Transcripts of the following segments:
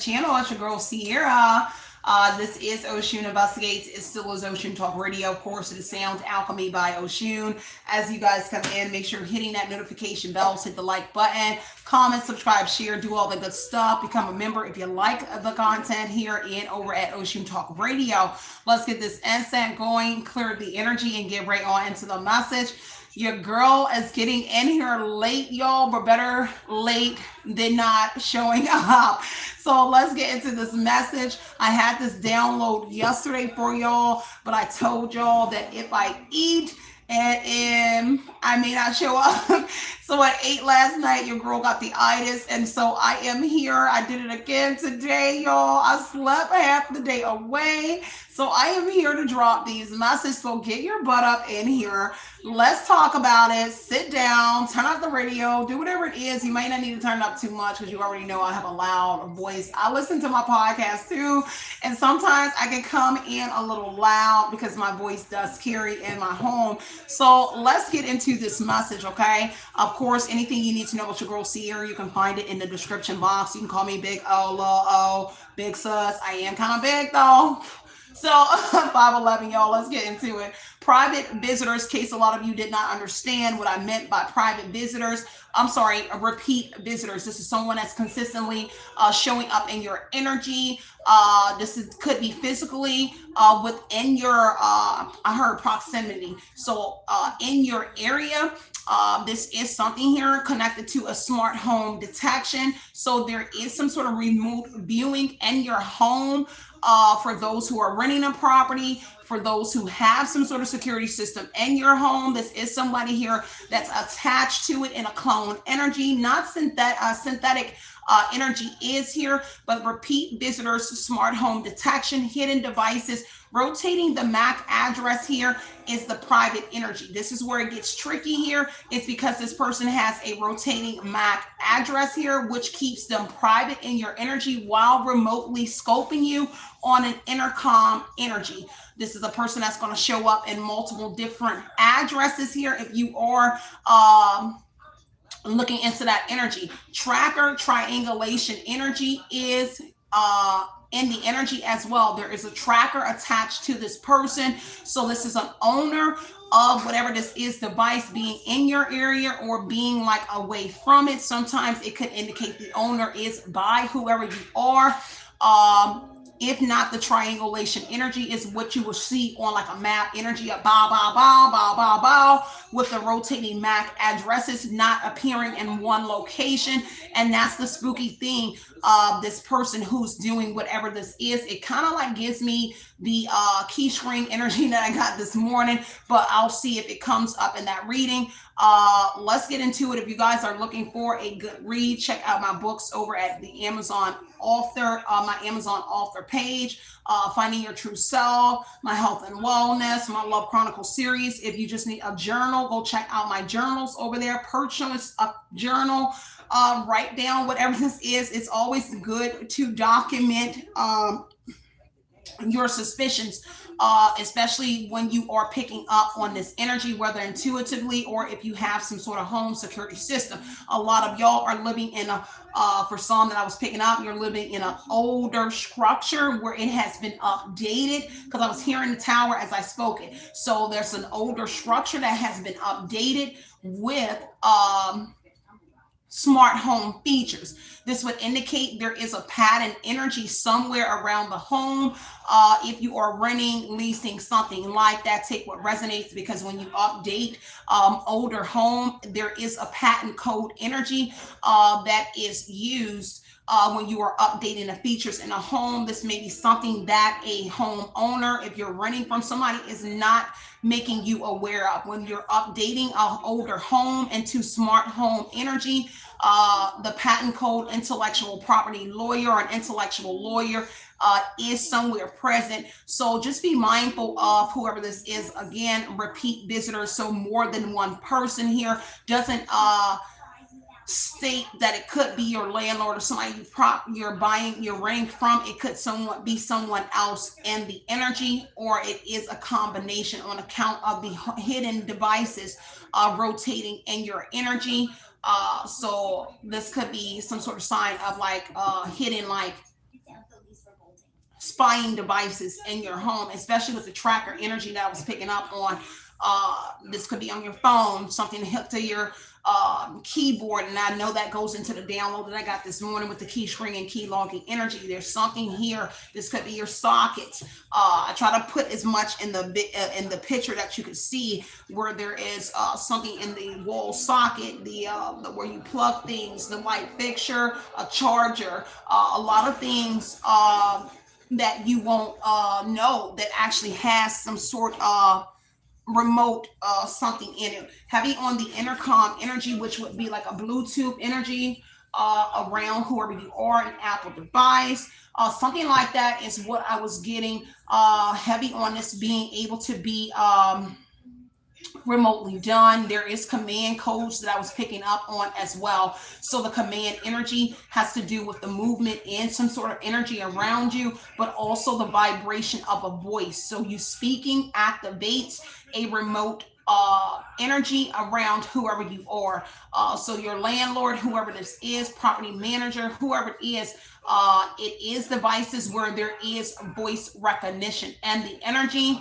channel. It's your girl Sierra. This is Oshun Investigates. It still is Oshun Talk Radio. Of course, it is Sound Alchemy by Oshun. As you guys come in, make sure you're hitting that notification bell, hit the like button, comment, subscribe, share, do all the good stuff. Become a member if you like the content here and over at Oshun Talk Radio. Let's get this incense going, clear the energy, and get right on into the message. Your girl is getting in here late, y'all, but better late than not showing up. So let's get into this message. I had this download yesterday for y'all, but I told y'all that if I eat and I may not show up. So I ate last night. Your girl got the itis, and so I am here. I did it again today, y'all. I slept half the day away. So I am here to drop these messages. So get your butt up in here. Let's talk about it. Sit down, turn off the radio, do whatever it is. You might not need to turn it up too much because you already know I have a loud voice. I listen to my podcast too, and sometimes I can come in a little loud because my voice does carry in my home. So let's get into this message, okay? Of course, anything you need to know about your girl Sierra, you can find it in the description box. You can call me Big O, Lil O, Big Sus. I am kind of big though. So 5'11", y'all, let's get into it. Private visitors, in case a lot of you did not understand what I meant by private visitors. I'm sorry, repeat visitors. This is someone that's consistently showing up in your energy. Could be physically within your, I heard proximity. So in your area. This is something here connected to a smart home detection. So there is some sort of remote viewing in your home for those who are renting a property, for those who have some sort of security system in your home. This is somebody here that's attached to it in a clone energy, not synthetic energy is here, but repeat visitors, smart home detection, hidden devices. Rotating the MAC address here is the private energy. This is where it gets tricky here. It's because this person has a rotating MAC address here, which keeps them private in your energy while remotely scoping you on an intercom energy. This is a person that's going to show up in multiple different addresses here. If you are looking into that energy, tracker triangulation energy is in the energy as well. There is a tracker attached to this person. So this is an owner of whatever this is device being in your area or being like away from it. Sometimes it could indicate the owner is by whoever you are. If not, the triangulation energy is what you will see on like a map energy, a bow, bow, bow, bow, bow, bow, with the rotating MAC addresses not appearing in one location. And that's the spooky thing of this person who's doing whatever this is. It kind of like gives me the key string energy that I got this morning, but I'll see if it comes up in that reading. Let's get into it. If you guys are looking for a good read, check out my books over at the Amazon author, my Amazon author page, Finding Your True Self, my Health and Wellness, my Love Chronicle series. If you just need a journal, go check out my journals over there. Purchase a journal, write down whatever this is. It's always good to document your suspicions, especially when you are picking up on this energy, whether intuitively or if you have some sort of home security system. A lot of y'all are living in a, for some that I was picking up, you're living in an older structure where it has been updated, because I was hearing the tower as I spoke it. So there's an older structure that has been updated with smart home features. This would indicate there is a pattern energy somewhere around the home. If you are renting, leasing, something like that, take what resonates, because when you update older home, there is a patent code energy that is used when you are updating the features in a home. This may be something that a homeowner, if you're renting from somebody, is not making you aware of. When you're updating an older home into smart home energy, the patent code intellectual property lawyer or an intellectual lawyer is somewhere present. So just be mindful of whoever this is. Again, repeat visitors. So more than one person here doesn't state that it could be your landlord or somebody you're buying, you're renting from. It could be someone else in the energy, or it is a combination on account of the hidden devices rotating in your energy. So this could be some sort of sign of like hidden like spying devices in your home, especially with the tracker energy that I was picking up on. This could be on your phone, something hooked to your keyboard, and I know that goes into the download that I got this morning with the key string and key logging energy. There's something here. This could be your sockets. I try to put as much in the picture that you can see, where there is something in the wall socket, the where you plug things, the light fixture, a charger, a lot of things that you won't know that actually has some sort of remote something in it. Heavy on the intercom energy, which would be like a Bluetooth energy around whoever you are, an Apple device. Something like that is what I was getting. Heavy on this being able to be remotely done. There is command codes that I was picking up on as well. So the command energy has to do with the movement and some sort of energy around you, but also the vibration of a voice. So you speaking activates a remote energy around whoever you are. So your landlord, whoever this is, property manager, whoever it is devices where there is voice recognition and the energy.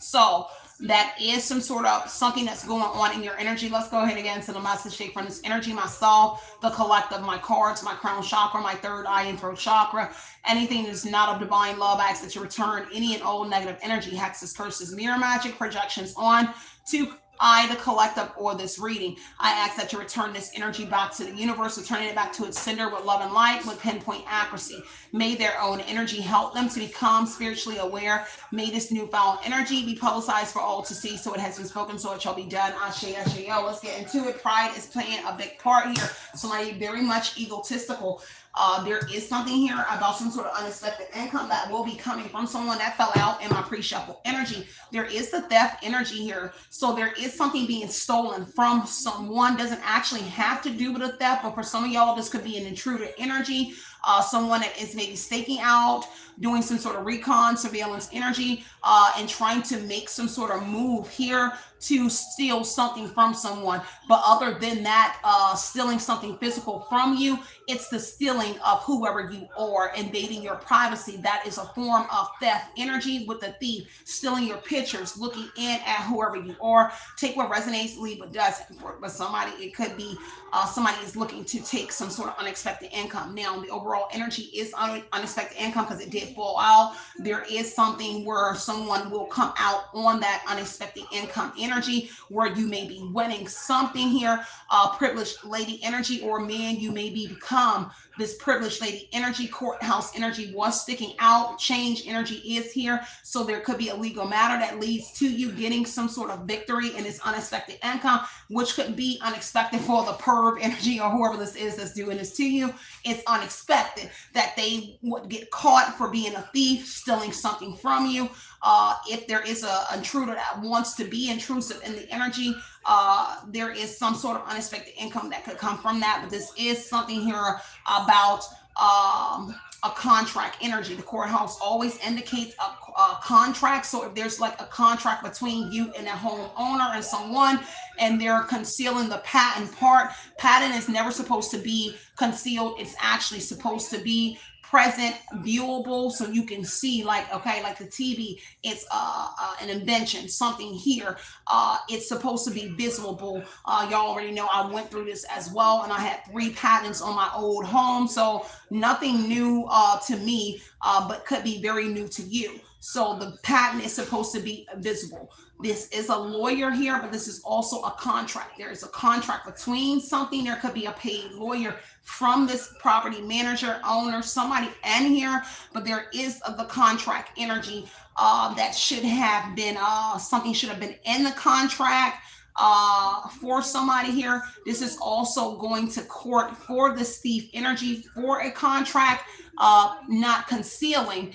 So that is some sort of something that's going on in your energy. Let's go ahead again to the message take from this energy. Myself, the collective, my cards, my crown chakra, my third eye and throat chakra. Anything that's not of divine love, I ask that you return any and all negative energy, hexes, curses, mirror magic, projections on to I, the collective, or this reading. I ask that you return this energy back to the universe, returning it back to its sender with love and light, with pinpoint accuracy. May their own energy help them to become spiritually aware. May this newfound energy be publicized for all to see. So it has been spoken, so it shall be done. Ashe, ashe, yo. Let's get into it. Pride is playing a big part here. Somebody very much egotistical. There is something here about some sort of unexpected income that will be coming from someone that fell out in my pre-shuffle energy. There is the theft energy here. So there is something being stolen from someone. Doesn't actually have to do with a theft, but for some of y'all, this could be an intruder energy. Someone that is maybe staking out, doing some sort of recon, surveillance energy, and trying to make some sort of move here to steal something from someone. But other than that, stealing something physical from you, it's the stealing of whoever you are, invading your privacy. That is a form of theft energy with the thief, stealing your pictures, looking in at whoever you are. Take what resonates, leave what doesn't. But somebody, it could be somebody is looking to take some sort of unexpected income. Now, the overall energy is unexpected income because it did fall out. There is something where someone will come out on that unexpected income energy, where you may be winning something here. Privileged lady energy, or man, you may become this privileged lady energy. Courthouse energy was sticking out. Change energy is here. So there could be a legal matter that leads to you getting some sort of victory in this unexpected income, which could be unexpected for the perv energy or whoever this is that's doing this to you. It's unexpected that they would get caught for being a thief, stealing something from you. If there is an intruder that wants to be intrusive in the energy, there is some sort of unexpected income that could come from that. But this is something here about a contract energy. The courthouse always indicates a contract. So if there's like a contract between you and a homeowner and someone, and they're concealing the patent part, patent is never supposed to be concealed. It's actually supposed to be present, viewable, so you can see, like, okay, like the TV, it's an invention, something here. It's supposed to be visible. Y'all already know I went through this as well, and I had 3 patents on my old home, so nothing new to me, but could be very new to you. So the patent is supposed to be visible. This is a lawyer here, but this is also a contract. There is a contract between something. There could be a paid lawyer from this property manager, owner, somebody in here, but there is the contract energy that should have been, something should have been in the contract for somebody here. This is also going to court for this thief energy for a contract, not concealing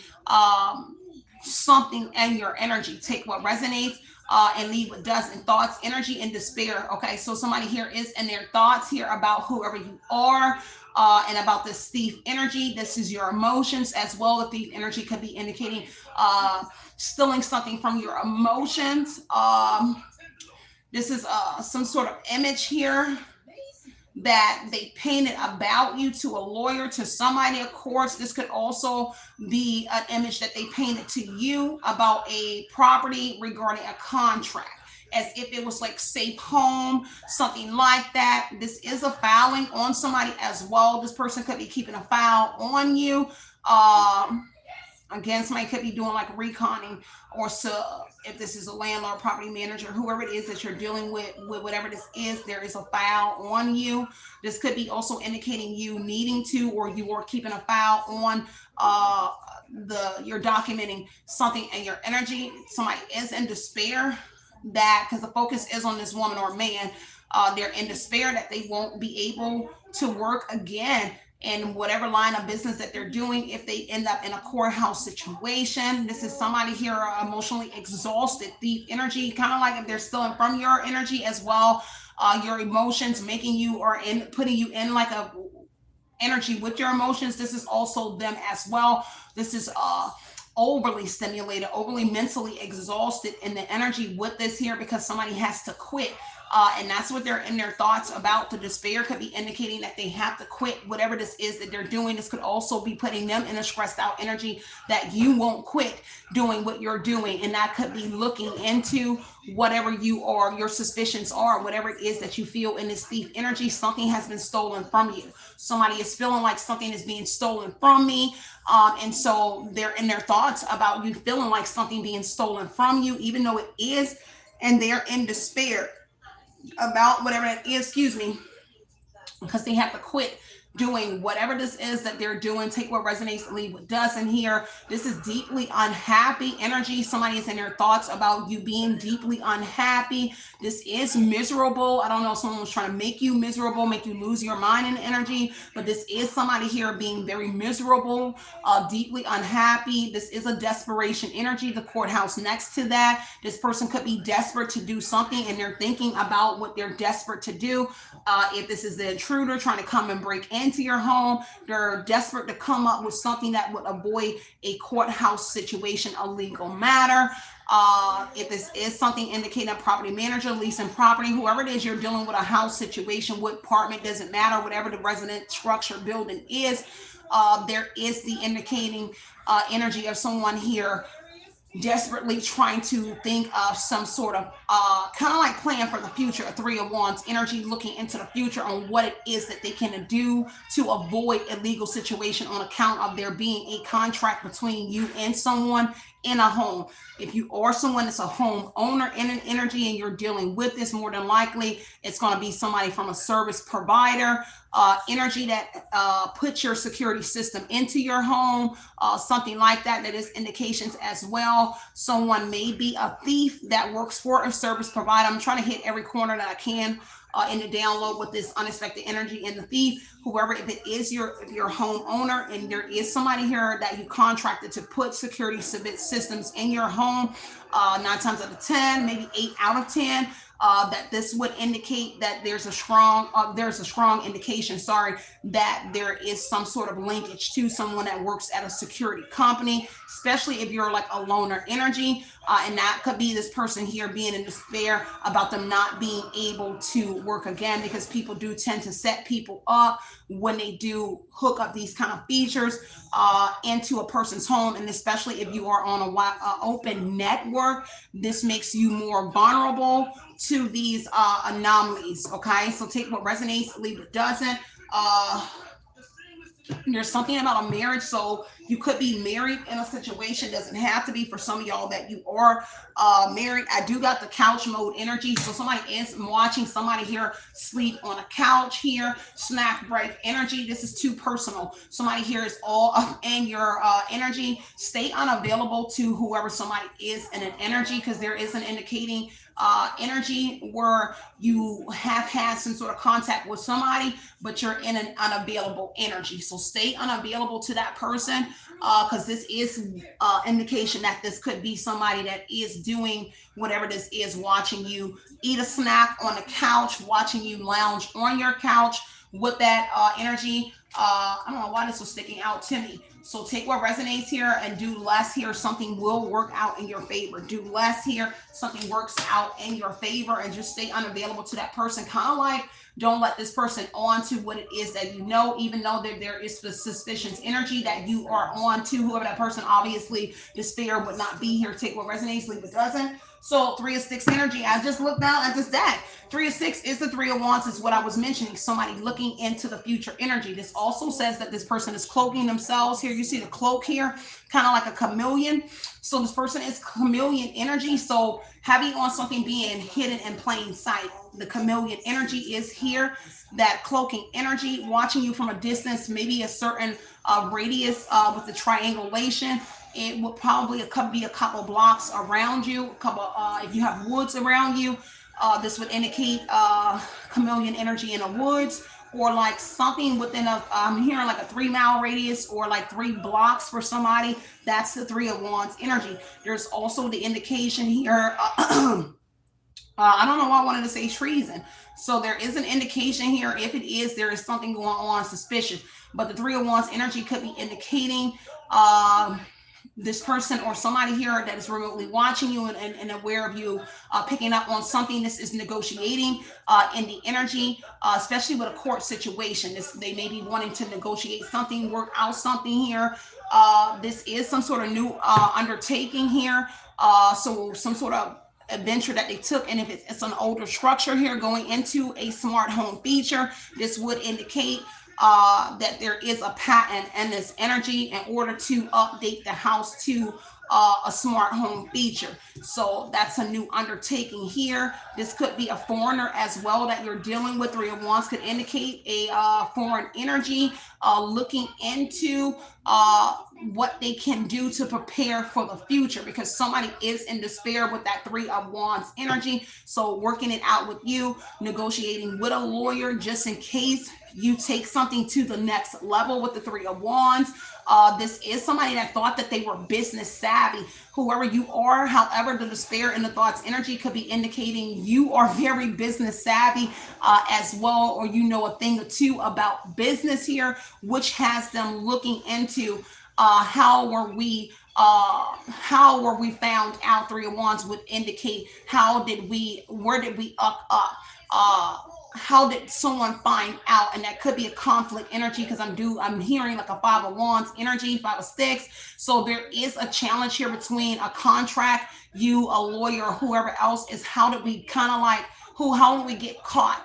something in your energy. Take what resonates and leave what doesn't. Thoughts, energy, and despair. Okay, so somebody here is in their thoughts here about whoever you are and about this thief energy. This is your emotions as well. The thief energy could be indicating stealing something from your emotions. This is some sort of image here that they painted about you to a lawyer, to somebody, of course. This could also be an image that they painted to you about a property regarding a contract, as if it was like safe home, something like that. This is a filing on somebody as well. This person could be keeping a file on you. Again, somebody could be doing like reconning, or so if this is a landlord, property manager, whoever it is that you're dealing with whatever this is, there is a file on you. This could be also indicating you needing to, or you are keeping a file on you're documenting something in your energy. Somebody is in despair, that because the focus is on this woman or man. They're in despair that they won't be able to work again in whatever line of business that they're doing if they end up in a courthouse situation. This is somebody here emotionally exhausted, thief energy, kind of like if they're stealing from your energy as well. Your emotions making you, or in putting you in like a energy with your emotions. This is also them as well. This is overly stimulated, overly mentally exhausted in the energy with this here, because somebody has to quit. And that's what they're in their thoughts about. The despair could be indicating that they have to quit whatever this is that they're doing. This could also be putting them in a stressed out energy that you won't quit doing what you're doing. And that could be looking into whatever your suspicions are, whatever it is that you feel in this thief energy. Something has been stolen from you. Somebody is feeling like something is being stolen from me. And so they're in their thoughts about you feeling like something being stolen from you, even though it is, and they're in despair about whatever it is, excuse me, because they have to quit doing whatever this is that they're doing. Take what resonates, leave what doesn't here. This is deeply unhappy energy. Somebody is in their thoughts about you being deeply unhappy. This is miserable. I don't know if someone was trying to make you miserable, make you lose your mind in energy, but this is somebody here being very miserable, deeply unhappy. This is a desperation energy. The courthouse next to that. This person could be desperate to do something, and they're thinking about what they're desperate to do. If this is the intruder trying to come and break into your home, they're desperate to come up with something that would avoid a courthouse situation, a legal matter. If this is something indicating a property manager, leasing property, whoever it is you're dealing with, a house situation, what apartment, doesn't matter, whatever the resident structure building is, there is the indicating energy of someone here desperately trying to think of some sort of kind of like plan for the future. A Three of Wands energy, looking into the future on what it is that they can do to avoid a legal situation on account of there being a contract between you and someone in a home. If you are someone that's a home owner in an energy and you're dealing with this, more than likely it's going to be somebody from a service provider energy that puts your security system into your home, something like that. That is indications as well. Someone may be a thief that works for a service provider. I'm trying to hit every corner that I can in the download with this unexpected energy and the thief. Whoever, if it is your home owner and there is somebody here that you contracted to put security systems in your home, 9 times out of 10, maybe 8 out of 10, that this would indicate that there's a strong indication, that there is some sort of linkage to someone that works at a security company, especially if you're like a loner energy. And that could be this person here being in despair about them not being able to work again, because people do tend to set people up when they do hook up these kind of features into a person's home. And especially if you are on a open network, this makes you more vulnerable to these anomalies. Okay, so take what resonates, leave what doesn't. There's something about a marriage, so you could be married in a situation. Doesn't have to be for some of y'all that you are married. I do got the couch mode energy, so somebody is watching somebody here sleep on a couch here. Snack break energy. This is too personal. Somebody here is all up in your energy. Stay unavailable to whoever somebody is in an energy, because there is an indicating energy where you have had some sort of contact with somebody, but you're in an unavailable energy. So stay unavailable to that person, because this is indication that this could be somebody that is doing whatever this is, watching you eat a snack on the couch, watching you lounge on your couch, with that energy. I don't know why this was sticking out to me. So take what resonates here and do less here. Something will work out in your favor. Do less here. Something works out in your favor, and just stay unavailable to that person. Kind of like, don't let this person on to what it is that you know, even though there is the suspicious energy that you are on to whoever that person. Obviously, despair would not be here. Take what resonates, leave what doesn't. So 3 of 6 energy, I just looked down at this deck. 3 of 6 is the 3 of Wands, is what I was mentioning. Somebody looking into the future energy. This also says that this person is cloaking themselves here. You see the cloak here, kind of like a chameleon. So this person is chameleon energy. So having on something being hidden in plain sight. The chameleon energy is here. That cloaking energy, watching you from a distance, maybe a certain radius with the triangulation. It would probably be a couple blocks around you. A couple, if you have woods around you, this would indicate chameleon energy in the woods, or like something within I'm hearing like a 3-mile radius, or like 3 blocks for somebody. That's the 3 of Wands energy. There's also the indication here. I don't know why I wanted to say treason. So there is an indication here. If it is, there is something going on suspicious. But the 3 of Wands energy could be indicating this person or somebody here that is remotely watching you and aware of you picking up on something. This is negotiating in the energy, especially with a court situation. They may be wanting to negotiate something, work out something here. This is some sort of new undertaking here. So some sort of adventure that they took, and if it's an older structure here going into a smart home feature, this would indicate that there is a pattern in this energy in order to update the house to a smart home feature. So that's a new undertaking here. This could be a foreigner as well that you're dealing with. 3 of Wands could indicate a foreign energy looking into what they can do to prepare for the future, because somebody is in despair with that 3 of Wands energy. So working it out with you, negotiating with a lawyer just in case you take something to the next level with the 3 of Wands. This is somebody that thought that they were business savvy. Whoever you are, however, the despair in the thoughts energy could be indicating you are very business savvy as well, or you know a thing or two about business here, which has them looking into how were we found out. 3 of Wands would indicate where did we up? How did someone find out? And that could be a conflict energy, because I'm hearing like a 5 of Wands energy, 5 of 6. So there is a challenge here between a contract, you, a lawyer, or whoever else, is how did we how do we get caught?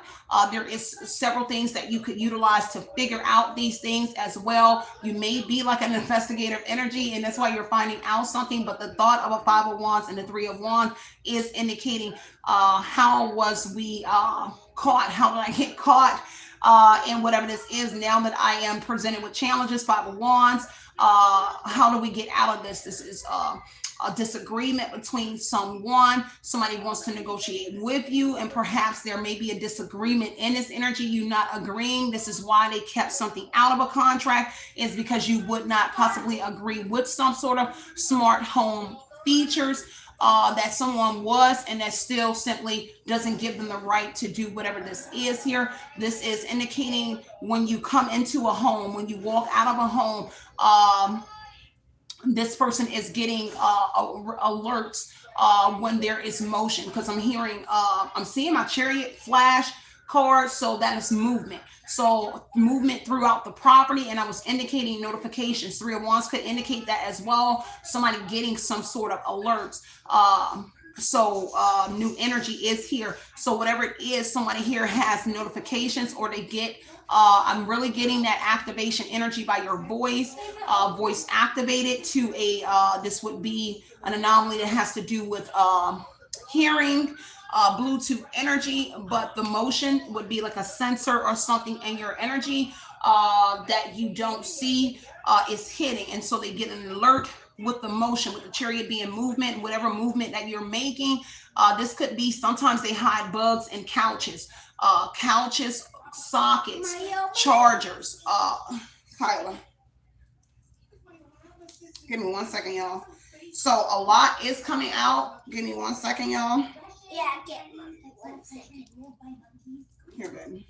There is several things that you could utilize to figure out these things as well. You may be like an investigative energy, and that's why you're finding out something. But the thought of a 5 of Wands and the 3 of Wands is indicating how was we caught? How did I get caught? And whatever this is, now that I am presented with challenges, 5 of Wands, how do we get out of this? This is a disagreement between someone. Somebody wants to negotiate with you, and perhaps there may be a disagreement in this energy, you not agreeing. This is why they kept something out of a contract, is because you would not possibly agree with some sort of smart home features that someone was, and that still simply doesn't give them the right to do whatever this is here. This is indicating when you come into a home, when you walk out of a home, this person is getting alerts when there is motion, because I'm seeing my Chariot flash card, so that is movement. So movement throughout the property, and I was indicating notifications. 3 of Wands could indicate that as well. Somebody getting some sort of alerts. So new energy is here. So whatever it is, somebody here has notifications, or they get I'm really getting that activation energy by your voice activated to this would be an anomaly that has to do with hearing, Bluetooth energy, but the motion would be like a sensor or something in your energy that you don't see is hitting, and so they get an alert with the motion, with the Chariot being movement, whatever movement that you're making. This could be, sometimes they hide bugs in couches, sockets, chargers. Kyla, give me 1 second, y'all. So a lot is coming out. Give me 1 second, y'all. Yeah, get 1 second. Here, baby.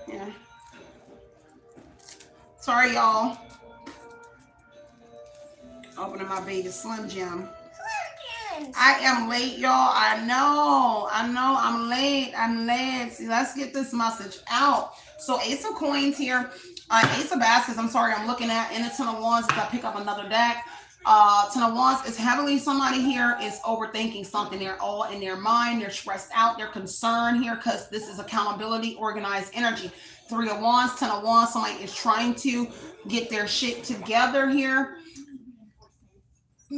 Yeah. Sorry, y'all. Opening my baby Slim Jim. I am late, y'all. I know. I'm late. I'm late. See, let's get this message out. So, Ace of Coins here. Ace of Baskets. I'm sorry. I'm looking at in the Ten of Wands as I pick up another deck. Ten of Wands is heavily somebody here is overthinking something. They're all in their mind. They're stressed out. They're concerned here because this is accountability, organized energy. Three of Wands, Ten of Wands. Somebody is trying to get their shit together here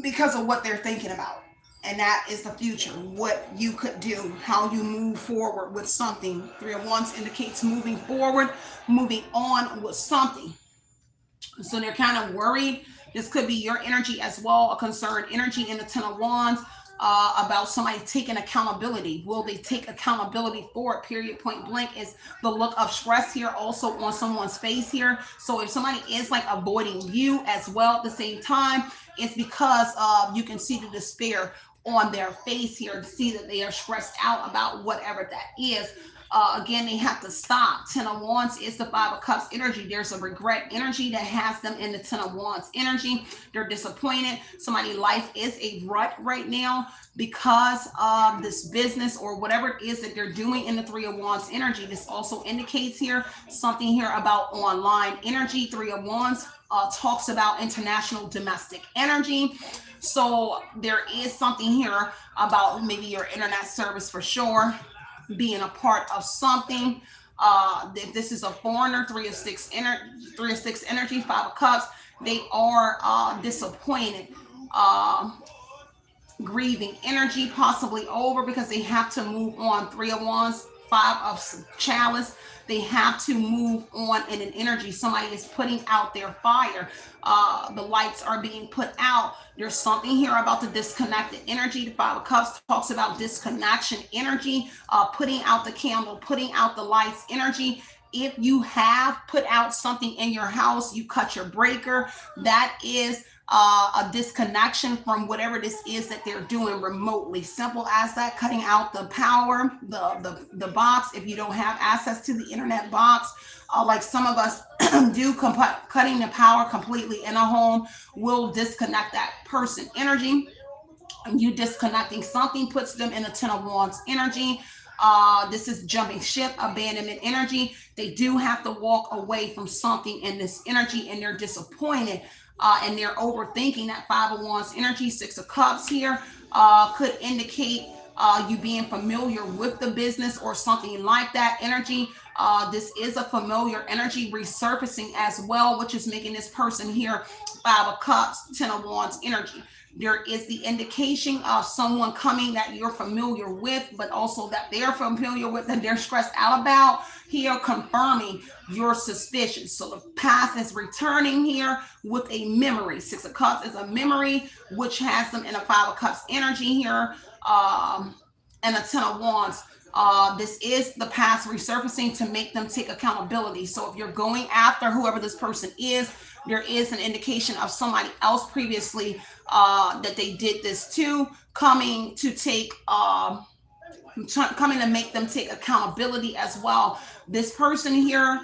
because of what they're thinking about. And that is the future, what you could do, how you move forward with something. Three of Wands indicates moving forward, moving on with something. So they're kind of worried. This could be your energy as well, a concerned energy in the Ten of Wands about somebody taking accountability. Will they take accountability for it? Period, point blank is the look of stress here also on someone's face here. So if somebody is like avoiding you as well at the same time, it's because you can see the despair on their face here to see that they are stressed out about whatever that is. Again, they have to stop. Ten of Wands is the Five of Cups energy. There's a regret energy that has them in the Ten of Wands energy. They're disappointed. Somebody's life is a rut right now because of this business or whatever it is that they're doing in the Three of Wands energy. This also indicates here something here about online energy. Three of Wands talks about international domestic energy. So there is something here about maybe your internet service for sure being a part of something. If this is a foreigner, three of six energy, Five of Cups, they are disappointed. Grieving energy possibly over because they have to move on. Three of Wands, Five of Chalice, they have to move on in an energy. Somebody is putting out their fire. The lights are being put out. There's something here about the disconnected energy. The Five of Cups talks about disconnection energy, putting out the candle, putting out the lights energy. If you have put out something in your house, you cut your breaker, that is a disconnection from whatever this is that they're doing remotely. Simple as that, cutting out the power, the box. If you don't have access to the internet box, like some of us do, cutting the power completely in a home will disconnect that person energy. You disconnecting something puts them in a Ten of Wands energy. This is jumping ship, abandonment energy. They do have to walk away from something in this energy and they're disappointed. And they're overthinking that Five of Wands energy. Six of Cups here could indicate you being familiar with the business or something like that energy. This is a familiar energy resurfacing as well, which is making this person here Five of Cups, Ten of Wands energy. There is the indication of someone coming that you're familiar with, but also that they're familiar with and they're stressed out about. Here confirming your suspicions. So the past is returning here with a memory. Six of Cups is a memory, which has them in a Five of Cups energy here, and a Ten of Wands. This is the past resurfacing to make them take accountability. So if you're going after whoever this person is, there is an indication of somebody else previously that they did this to, coming to make them take accountability as well. This person here,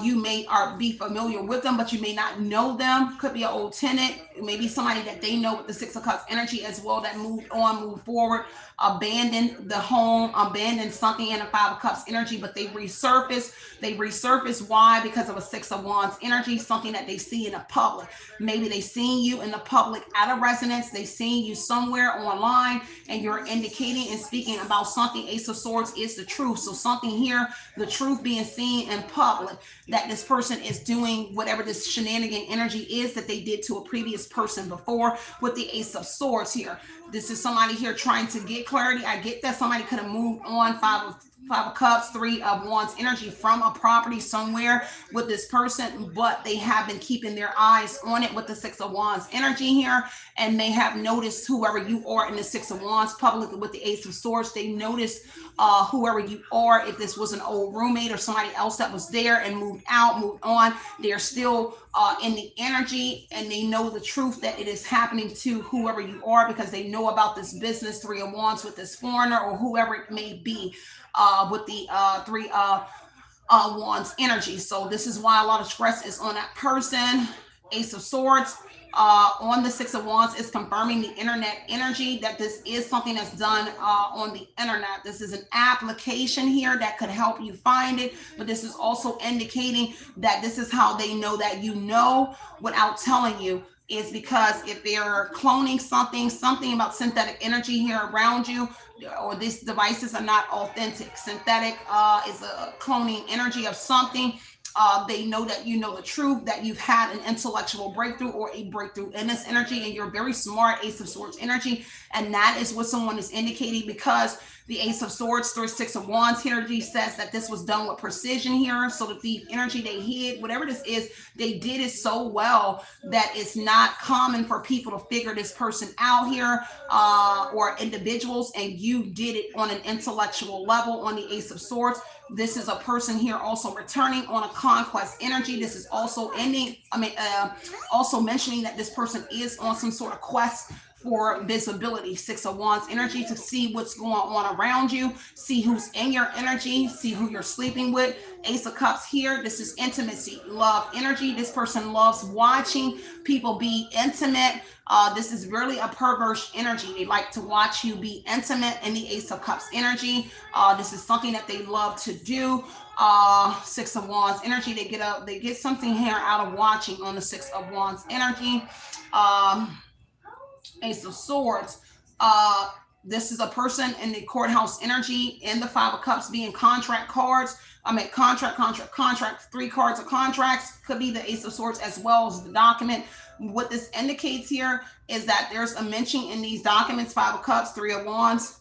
you may be familiar with them, but you may not know them. Could be an old tenant, maybe somebody that they know with the Six of Cups energy as well that moved on, moved forward, abandoned the home, abandoned something in a Five of Cups energy, but they resurface. They resurface. Why? Because of a Six of Wands energy, something that they see in the public. Maybe they seen you in the public at a residence. They seen you somewhere online and you're indicating and speaking about something. Ace of Swords is the truth. So something here, the truth being seen in public, that this person is doing whatever this shenanigan energy is that they did to a previous person before with the Ace of Swords here. This is somebody here trying to get clarity. I get that somebody could have moved on. Five of Cups, Three of Wands energy from a property somewhere with this person, but they have been keeping their eyes on it with the Six of Wands energy here, and they have noticed whoever you are in the Six of Wands publicly with the Ace of Swords. They noticed whoever you are, if this was an old roommate or somebody else that was there and moved out, moved on, they're still in the energy, and they know the truth that it is happening to whoever you are, because they know about this business, Three of Wands, with this foreigner or whoever it may be, with the three Wands energy. So this is why a lot of stress is on that person. Ace of Swords on the Six of Wands is confirming the internet energy, that this is something that's done on the internet. This is an application here that could help you find it, but this is also indicating that this is how they know that you know without telling you, is because if they're cloning something about synthetic energy here around you, or these devices are not authentic. Synthetic is a cloning energy of something. They know that you know the truth, that you've had an intellectual breakthrough or a breakthrough in this energy, and you're very smart, Ace of Swords energy. And that is what someone is indicating, because the Ace of Swords through Six of Wands energy says that this was done with precision here. So that the energy they hid, whatever this is, they did it so well that it's not common for people to figure this person out here, or individuals, and you did it on an intellectual level on the Ace of Swords. This is a person here also returning on a conquest energy. This is also ending, also mentioning that this person is on some sort of quest for visibility. Six of Wands energy, to see what's going on around you, see who's in your energy, see who you're sleeping with. Ace of Cups here, this is intimacy, love energy. This person loves watching people be intimate. This is really a perverse energy. They like to watch you be intimate in the Ace of Cups energy. This is something that they love to do. Six of Wands energy, they get something here out of watching on the Six of Wands energy. Ace of Swords. This is a person in the courthouse energy, and the Five of Cups being contract cards. Contract. Three cards of contracts could be the Ace of Swords as well as the document. What this indicates here is that there's a mention in these documents, Five of Cups, Three of Wands,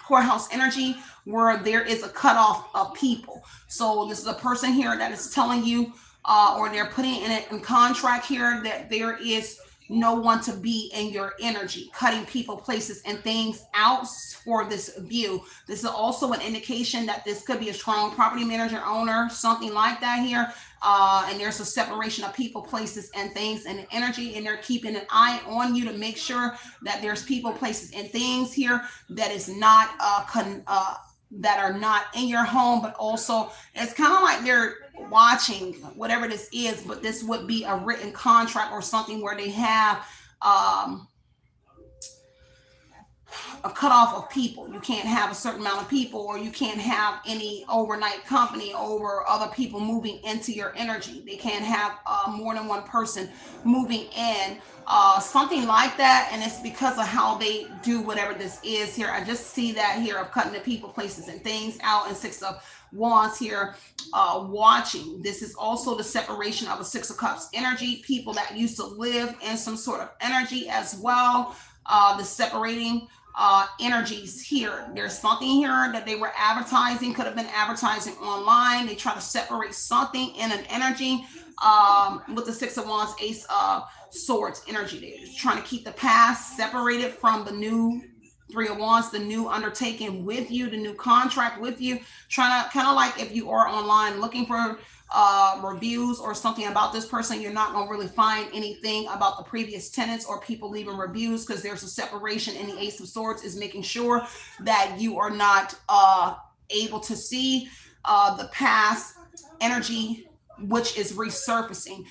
courthouse energy, where there is a cutoff of people. So this is a person here that is telling you, or they're putting in contract here, that there is no one to be in your energy, cutting people, places, and things out for this view. This is also an indication that this could be a strong property manager, owner, something like that here. And there's a separation of people, places, and things and energy, and they're keeping an eye on you to make sure that there's people, places, and things here that is not that are not in your home, but also it's kind of like they're watching whatever this is, but this would be a written contract or something where they have a cutoff of people. You can't have a certain amount of people, or you can't have any overnight company over other people moving into your energy. They can't have more than one person moving in, something like that. And it's because of how they do whatever this is here. I just see that here of cutting the people, places, and things out. And Six of Wands here, watching. This is also the separation of a Six of Cups energy, people that used to live in some sort of energy as well. The separating energies here. There's something here that they were advertising, could have been advertising online. They try to separate something in an energy, with the Six of Wands, Ace of Swords energy. They're trying to keep the past separated from the new Three of Wands, the new undertaking with you, the new contract with you. Trying to, kind of like if you are online looking for reviews or something about this person, you're not going to really find anything about the previous tenants or people leaving reviews, because there's a separation in the Ace of Swords, is making sure that you are not able to see the past energy, which is resurfacing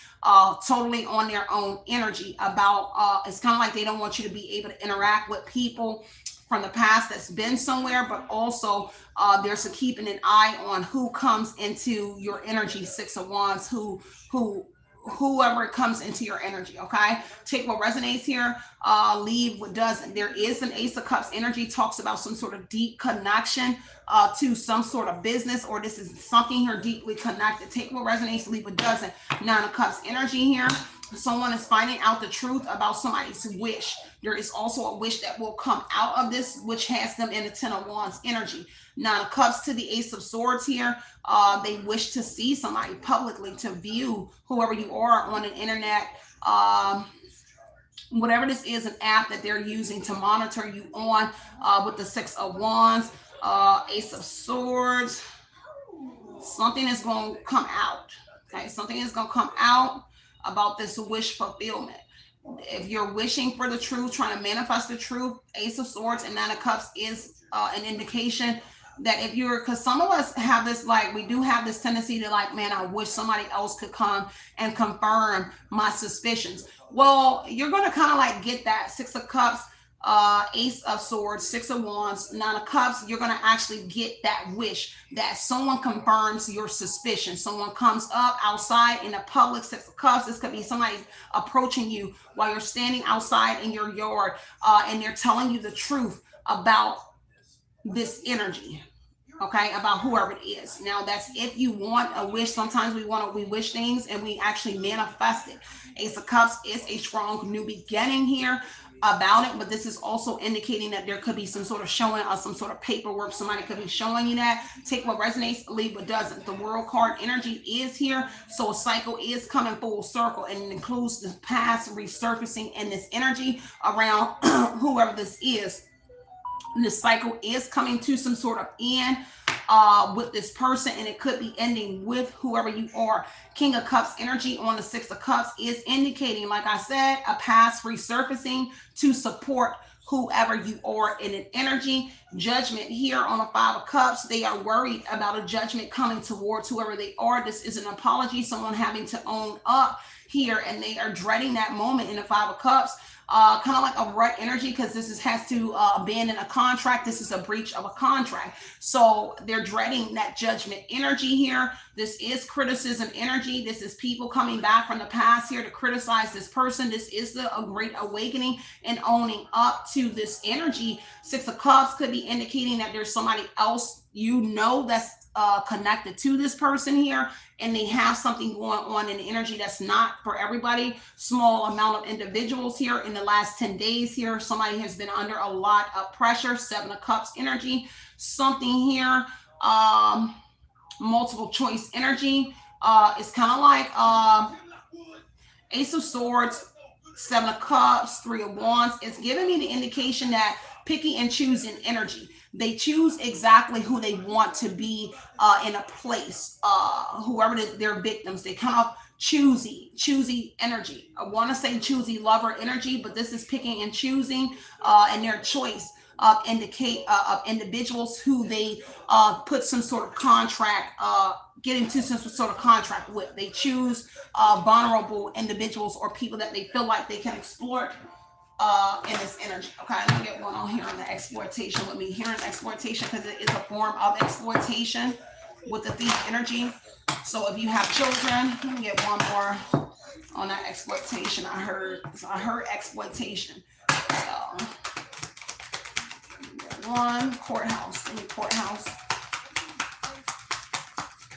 totally on their own energy. About it's kind of like they don't want you to be able to interact with people from the past that's been somewhere, but also there's a keeping an eye on who comes into your energy. Six of Wands, whoever comes into your energy. Okay, take what resonates here, leave what doesn't. There is an Ace of Cups energy, talks about some sort of deep connection to some sort of business, or this is something here deeply connected. Take what resonates, leave what doesn't. Nine of Cups energy here. Someone is finding out the truth about somebody's wish. There is also a wish that will come out of this, which has them in the Ten of Wands energy. Nine of Cups to the Ace of Swords here. They wish to see somebody publicly, to view whoever you are on an internet. Whatever this is, an app that they're using to monitor you on, with the Six of Wands, Ace of Swords. Something is going to come out. Okay, something is going to come out about this wish fulfillment. If you're wishing for the truth, trying to manifest the truth, Ace of Swords and Nine of Cups is an indication that if you're, because some of us have this, like, we do have this tendency to, like, man, I wish somebody else could come and confirm my suspicions. Well, you're going to kind of like get that Six of Cups, Ace of Swords, Six of Wands, Nine of Cups. You're going to actually get that wish that someone confirms your suspicion. Someone comes up outside in the public, Six of Cups. This could be somebody approaching you while you're standing outside in your yard, and they're telling you the truth about this energy. Okay, about whoever it is. Now, that's if you want a wish. Sometimes we wish things and we actually manifest it. Ace of Cups is a strong new beginning here about it, but this is also indicating that there could be some sort of showing of some sort of paperwork. Somebody could be showing you that. Take what resonates, leave what doesn't. The World card energy is here, so a cycle is coming full circle, and it includes the past resurfacing in this energy around whoever this is. This cycle is coming to some sort of end with this person, and it could be ending with whoever you are. King of Cups energy on the Six of Cups is indicating, like I said, a past resurfacing to support whoever you are in an energy. Judgment here on the Five of Cups. They are worried about a judgment coming towards whoever they are. This is an apology, someone having to own up here, and they are dreading that moment in the Five of Cups. Kind of like a rut energy, because has to abandon a contract. This is a breach of a contract. So they're dreading that judgment energy here. This is criticism energy. This is people coming back from the past here to criticize this person. This is a great awakening and owning up to this energy. Six of Cups could be indicating that there's somebody else that's connected to this person here, and they have something going on in energy that's not for everybody. Small amount of individuals here in the last 10 days here. Somebody has been under a lot of pressure. Seven of Cups energy. Something here, multiple choice energy. It's kind of like Ace of Swords, Seven of Cups, Three of Wands. It's giving me the indication that picky and choosing energy. They choose exactly who they want to be in a place. Whoever their victims, they kind of choosy energy. I want to say choosy lover energy, but this is picking and choosing, and their choice of individuals who they put some sort of contract, get into some sort of contract with. They choose vulnerable individuals or people that they feel like they can exploit in this energy. Okay, let me get one on here on the exploitation with me. Here in exploitation, because it is a form of exploitation with the Thief energy. So if you have children, let me get one more on that exploitation. I heard exploitation. So one courthouse. Give me courthouse.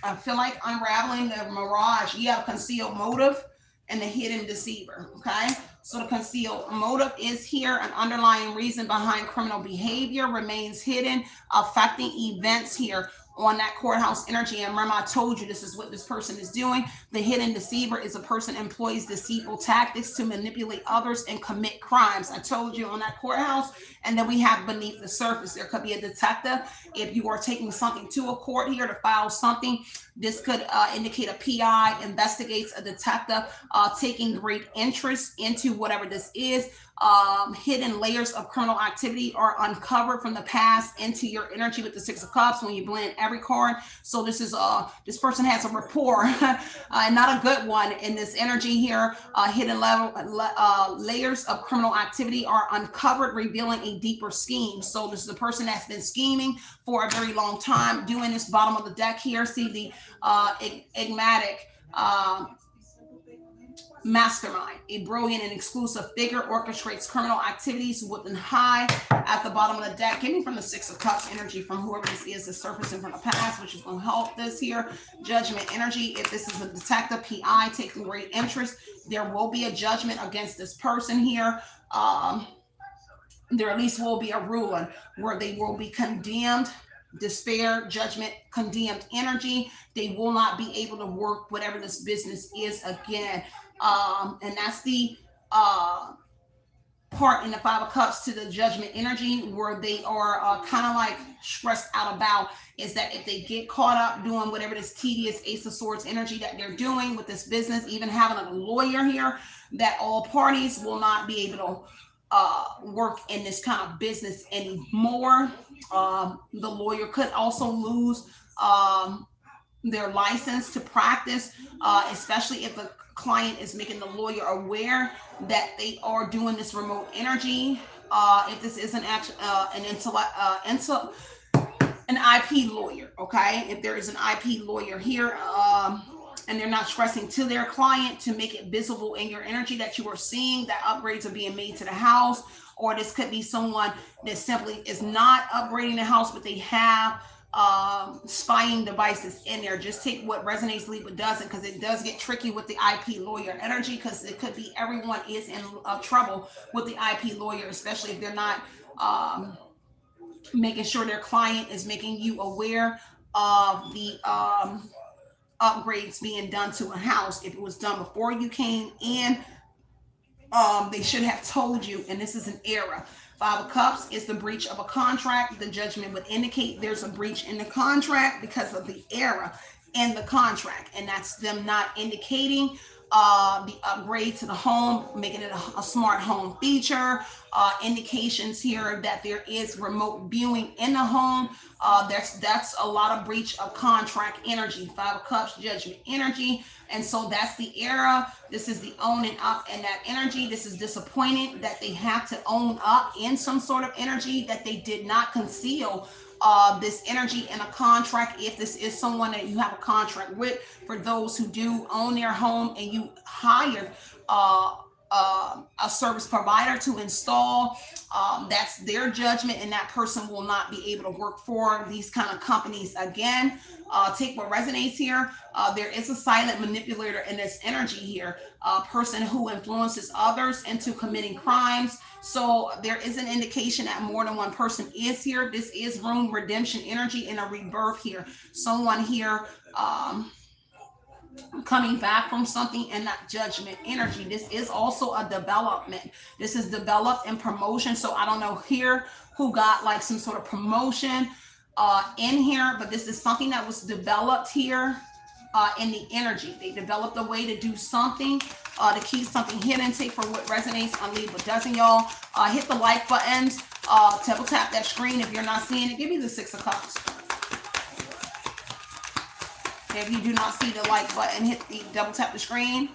I feel like unraveling the mirage. You have concealed motive and the hidden deceiver. Okay. So the concealed motive is here. An underlying reason behind criminal behavior remains hidden, affecting events here on that courthouse energy. And remember, I told you this is what this person is doing. The hidden deceiver is a person employs deceitful tactics to manipulate others and commit crimes. I told you on that courthouse. And then we have beneath the surface, there could be a detective. If you are taking something to a court here to file something, this could indicate a PI investigates, a detective taking great interest into whatever this is. Hidden layers of criminal activity are uncovered from the past into your energy with the Six of Cups when you blend every card. So this is this person has a rapport, not a good one in this energy here. Hidden layers of criminal activity are uncovered, revealing a deeper scheme. So this is a person that's been scheming for a very long time. Doing this bottom of the deck here, see the enigmatic mastermind, a brilliant and exclusive figure, orchestrates criminal activities with an high at the bottom of the deck. Give me from the Six of Cups energy from whoever this is that's surfacing from the past, which is going to help this here. Judgment energy. If this is a detective, PI taking great interest, there will be a judgment against this person here. There at least will be a ruling where they will be condemned. Despair, judgment, condemned energy. They will not be able to work whatever this business is again. And that's the part in the Five of Cups to the Judgment energy, where they are kind of like stressed out about, is that if they get caught up doing whatever this tedious Ace of Swords energy that they're doing with this business, even having a lawyer here, that all parties will not be able to work in this kind of business anymore. The lawyer could also lose their license to practice, especially if the client is making the lawyer aware that they are doing this remote energy. If this is an actual an IP lawyer, okay? If there is an IP lawyer here, and they're not stressing to their client to make it visible in your energy that you are seeing that upgrades are being made to the house, or this could be someone that simply is not upgrading the house, but they have spying devices in there. Just take what resonates, leave what doesn't, because it does get tricky with the IP lawyer energy, because it could be everyone is in trouble with the IP lawyer, especially if they're not making sure their client is making you aware of the upgrades being done to a house. If it was done before you came in, they should have told you, and this is an error. Five of Cups is the breach of a contract. The Judgment would indicate there's a breach in the contract because of the error in the contract, and that's them not indicating the upgrade to the home, making it a smart home feature. Indications here that there is remote viewing in the home. That's a lot of breach of contract energy. Five of Cups, Judgment energy. And so that's the era. This is the owning up in that energy. This is disappointed that they have to own up in some sort of energy, that they did not conceal this energy in a contract. If this is someone that you have a contract with, for those who do own their home and you hire a service provider to install, that's their judgment, and that person will not be able to work for these kind of companies again. Take what resonates here. There is a silent manipulator in this energy here, a person who influences others into committing crimes. So there is an indication that more than one person is here. This is room redemption energy and a rebirth here. Someone here coming back from something, and that Judgment energy. This is also a development. This is developed and promotion. So I don't know here who got like some sort of promotion in here, but this is something that was developed here in the energy. They developed a way to do something to keep something hidden. Take for what resonates and leave what doesn't, y'all. Hit the like buttons, double tap that screen if you're not seeing it. Give me the Six of Cups. If you do not see the like button, hit the double tap the screen.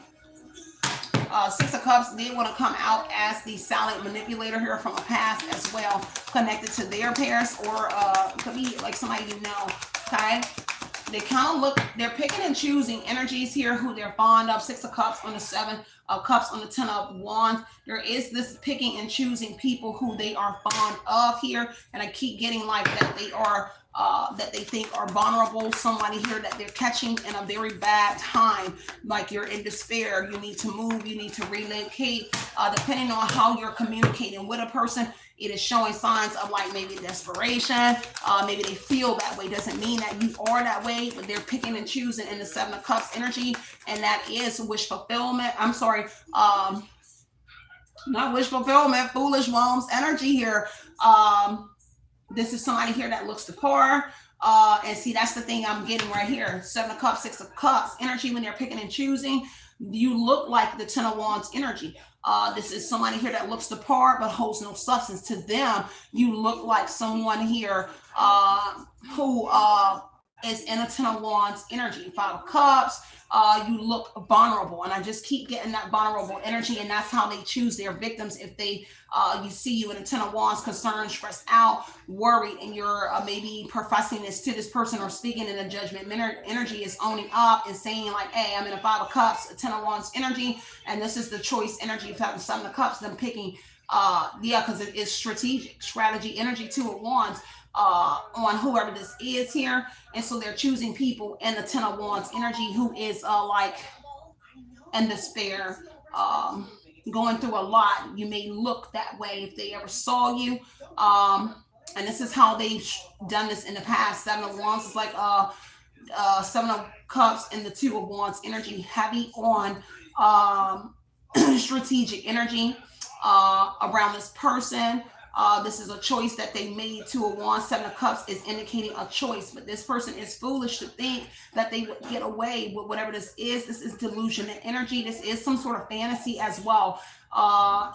Six of Cups did want to come out as the silent manipulator here from a past as well, connected to their past, or could be like somebody you know. Okay, they kind of look, they're picking and choosing energies here who they're fond of. Six of Cups on the Seven of Cups on the Ten of Wands. There is this picking and choosing people who they are fond of here, and I keep getting like that they are that they think are vulnerable. Somebody here that they're catching in a very bad time, like you're in despair, you need to move, you need to relocate. Depending on how you're communicating with a person, it is showing signs of like maybe desperation. Maybe they feel that way. Doesn't mean that you are that way, but they're picking and choosing in the Seven of Cups energy, and that is wish fulfillment. I'm sorry, not wish fulfillment, foolish moms energy here. This is somebody here that looks the poor. And see, that's the thing I'm getting right here. Seven of Cups, Six of Cups energy. When they're picking and choosing, you look like the Ten of Wands energy. This is somebody here that looks the part but holds no substance. To them, you look like someone here who is in a Ten of Wands energy. Five of Cups, you look vulnerable, and I just keep getting that vulnerable energy, and that's how they choose their victims. If they you see you in a Ten of Wands, concerned, stressed out, worried, and you're maybe professing this to this person or speaking in a Judgment energy, is owning up and saying like, hey, I'm in a Five of Cups, a Ten of Wands energy, and this is the choice energy. If having Seven of Cups, them picking because it is strategic strategy energy. Two of Wands on whoever this is here, and so they're choosing people in the Ten of Wands energy who is like in despair, going through a lot. You may look that way if they ever saw you, and this is how they've done this in the past. Seven of Wands is like Seven of Cups and the Two of Wands energy, heavy on strategic energy. around this person. This is a choice that they made. Two of Wands, Seven of Cups is indicating a choice, but this person is foolish to think that they would get away with whatever this is. This is delusion and energy. This is some sort of fantasy as well.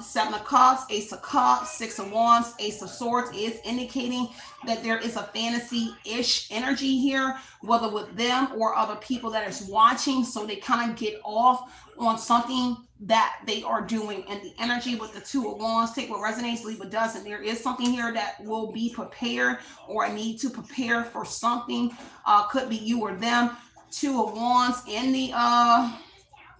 Seven of Cups, Ace of Cups, Six of Wands, Ace of Swords is indicating that there is a fantasy-ish energy here, whether with them or other people that is watching. So they kind of get off on something that they are doing. And the energy with the Two of Wands, take what resonates, leave what doesn't. There is something here that will be prepared, or I need to prepare for something. Could be you or them. Two of Wands in the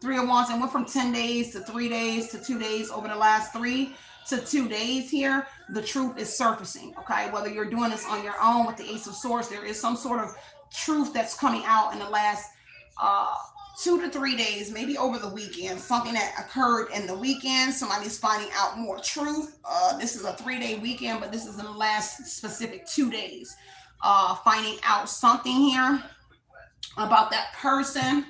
Three of Wands, and went from 10 days to 3 days to 2 days. Over the last 3 to 2 days here, the truth is surfacing. Okay, whether you're doing this on your own with the Ace of Swords, there is some sort of truth that's coming out in the last 2 to 3 days, maybe over the weekend. Something that occurred in the weekend, somebody's finding out more truth. This is a 3-day weekend, but this is in the last specific 2 days, finding out something here about that person.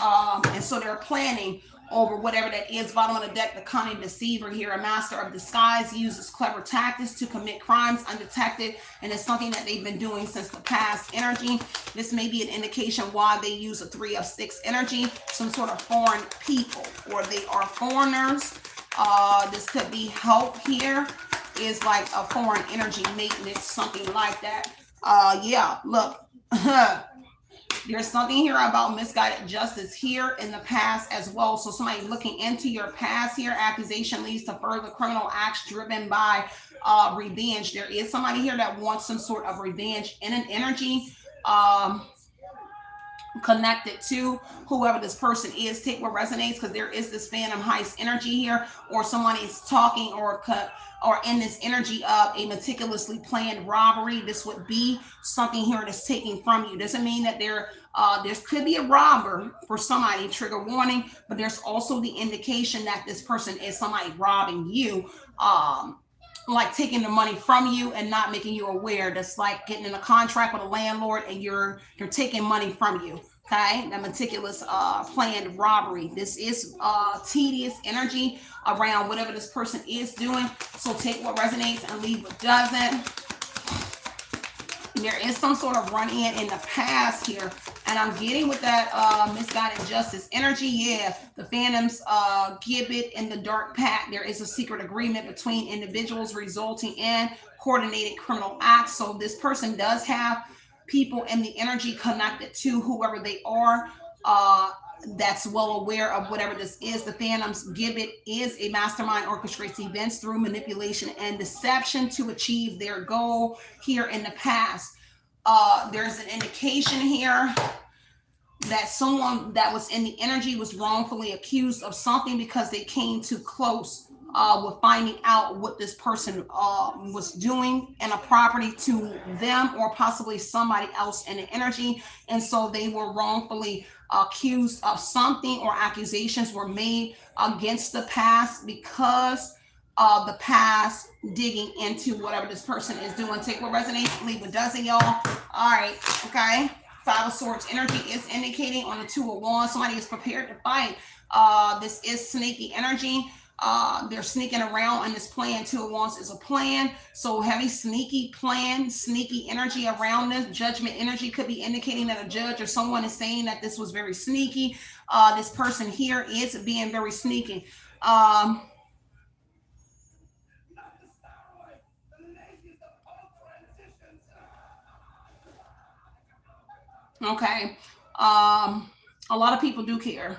And so they're planning over whatever that is. Bottom of the deck, the cunning deceiver here, a master of disguise, uses clever tactics to commit crimes undetected, and it's something that they've been doing since the past energy. This may be an indication why they use a 3 of 6 energy, some sort of foreign people, or they are foreigners. This could be help here, is like a foreign energy maintenance, something like that. Yeah, look. There's something here about misguided justice here in the past as well. So somebody looking into your past here. Accusation leads to further criminal acts driven by revenge. There is somebody here that wants some sort of revenge in an energy connected to whoever this person is. Take what resonates, because there is this phantom heist energy here, or somebody is talking or in this energy of a meticulously planned robbery. This would be something here that's taking from you. Doesn't mean that there could be a robber for somebody, trigger warning, but there's also the indication that this person is somebody robbing you, like taking the money from you and not making you aware. That's like getting in a contract with a landlord and you're taking money from you. Okay, that meticulous planned robbery. This is tedious energy around whatever this person is doing. So take what resonates and leave what doesn't. There is some sort of run in the past here, and I'm getting with that misguided justice energy. Yeah, the phantoms, gibbet in the dark pact. There is a secret agreement between individuals resulting in coordinated criminal acts. So this person does have people in the energy connected to whoever they are, that's well aware of whatever this is. The phantoms gibbet is a mastermind, orchestrates events through manipulation and deception to achieve their goal here in the past. There's an indication here that someone that was in the energy was wrongfully accused of something because they came too close with finding out what this person was doing in a property to them, or possibly somebody else in the energy. And so they were wrongfully accused of something, or accusations were made against the past because of the past digging into whatever this person is doing. Take what resonates, leave what doesn't, y'all. All right, okay. Five of Swords energy is indicating on the Two of Wands, somebody is prepared to fight. This is sneaky energy. They're sneaking around in this plan. Two of Wands is a plan. So heavy sneaky plan, sneaky energy around this. Judgment energy could be indicating that a judge or someone is saying that this was very sneaky. This person here is being very sneaky. Okay. A lot of people do care.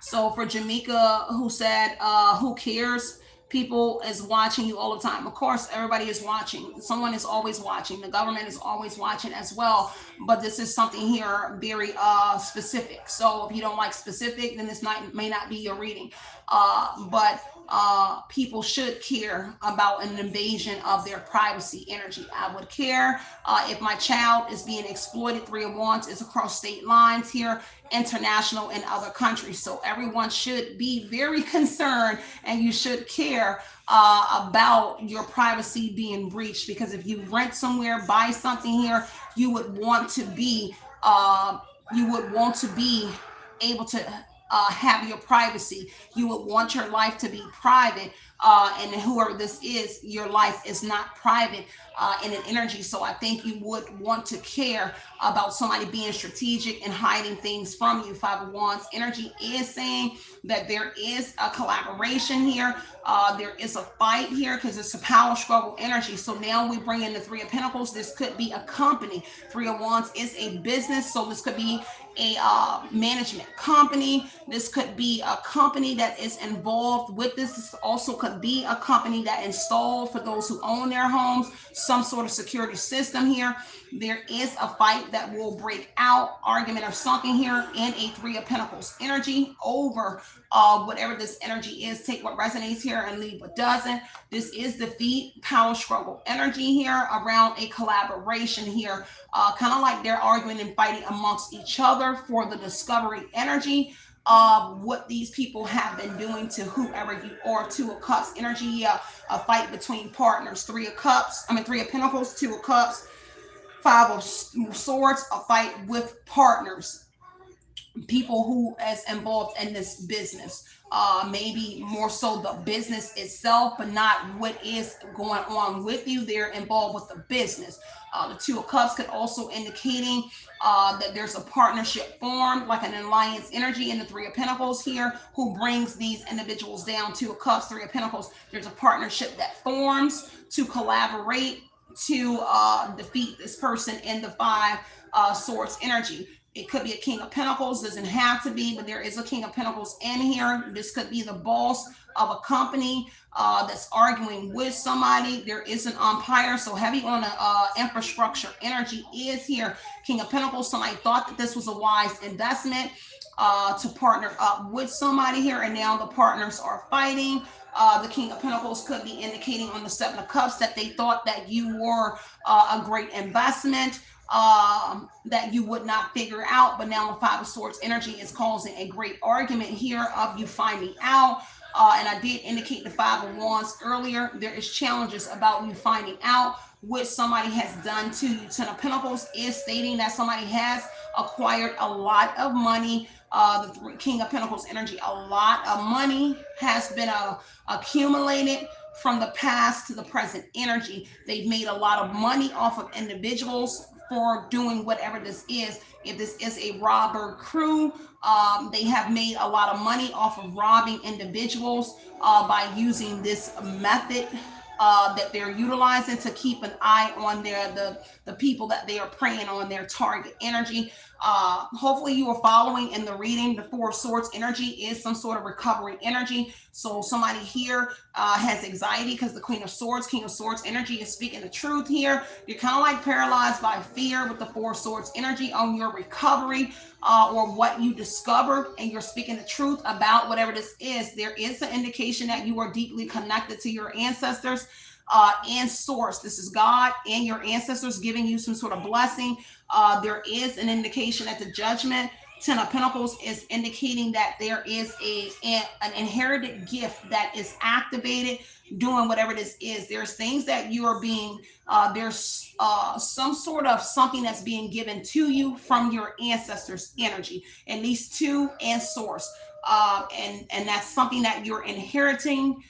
So for Jamaica, who said, who cares? People is watching you all the time. Of course, everybody is watching. Someone is always watching. The government is always watching as well. But this is something here very specific. So if you don't like specific, then this may not be your reading. But people should care about an invasion of their privacy energy. I would care if my child is being exploited. Three of Wands is across state lines here, international, and other countries. So everyone should be very concerned, and you should care about your privacy being breached, because if you rent somewhere, buy something here, you would want to be able to have your privacy. You would want your life to be private. And whoever this is, your life is not private in an energy. So I think you would want to care about somebody being strategic and hiding things from you. Five of Wands energy is saying that there is a collaboration here. There is a fight here because it's a power struggle energy. So now we bring in the Three of Pentacles. This could be a company. Three of Wands is a business. So this could be a management company. This could be a company that is involved with this. This also could be a company that installed, for those who own their homes, some sort of security system here. There is a fight that will break out, argument or something here in a Three of Pentacles energy over whatever this energy is. Take what resonates here and leave what doesn't. This is defeat, power struggle energy here around a collaboration here. Kind of like they're arguing and fighting amongst each other for the discovery energy of what these people have been doing to whoever you are. Two of Cups energy, a fight between partners. Three of Pentacles, Two of Cups, Five of Swords, a fight with partners, people who is involved in this business. Maybe more so the business itself, but not what is going on with you. They're involved with the business. The Two of Cups could also indicating that there's a partnership formed, like an alliance energy in the Three of Pentacles here, who brings these individuals down. Two of Cups, Three of Pentacles. There's a partnership that forms to collaborate to defeat this person in the Five Swords energy. It could be a King of Pentacles, doesn't have to be, but there is a King of Pentacles in here. This could be the boss of a company that's arguing with somebody. There is an umpire, so heavy on the infrastructure energy is here. King of Pentacles, somebody thought that this was a wise investment to partner up with somebody here, and now the partners are fighting. The King of Pentacles could be indicating on the Seven of Cups that they thought that you were a great investment, that you would not figure out, but now the Five of Swords energy is causing a great argument here of you finding out. And I did indicate the Five of Wands earlier. There is challenges about you finding out what somebody has done to you. Ten of Pentacles is stating that somebody has acquired a lot of money. The King of Pentacles energy, a lot of money has been accumulated from the past to the present energy. They've made a lot of money off of individuals for doing whatever this is. If this is a robber crew, they have made a lot of money off of robbing individuals by using this method that they're utilizing to keep an eye on the people that they are preying on, their target energy. Hopefully you are following in the reading. The Four of Swords energy is some sort of recovery energy. So somebody here has anxiety because the King of Swords energy is speaking the truth here. You're kind of like paralyzed by fear with the Four of Swords energy on your recovery or what you discovered, and you're speaking the truth about whatever this is. There is an indication that you are deeply connected to your ancestors and source. This is God and your ancestors giving you some sort of blessing. There is an indication that the Judgment, Ten of Pentacles, is indicating that there is an inherited gift that is activated doing whatever this is. There's things that you are being, there's some sort of something that's being given to you from your ancestors' energy, at least two, and source. And that's something that you're inheriting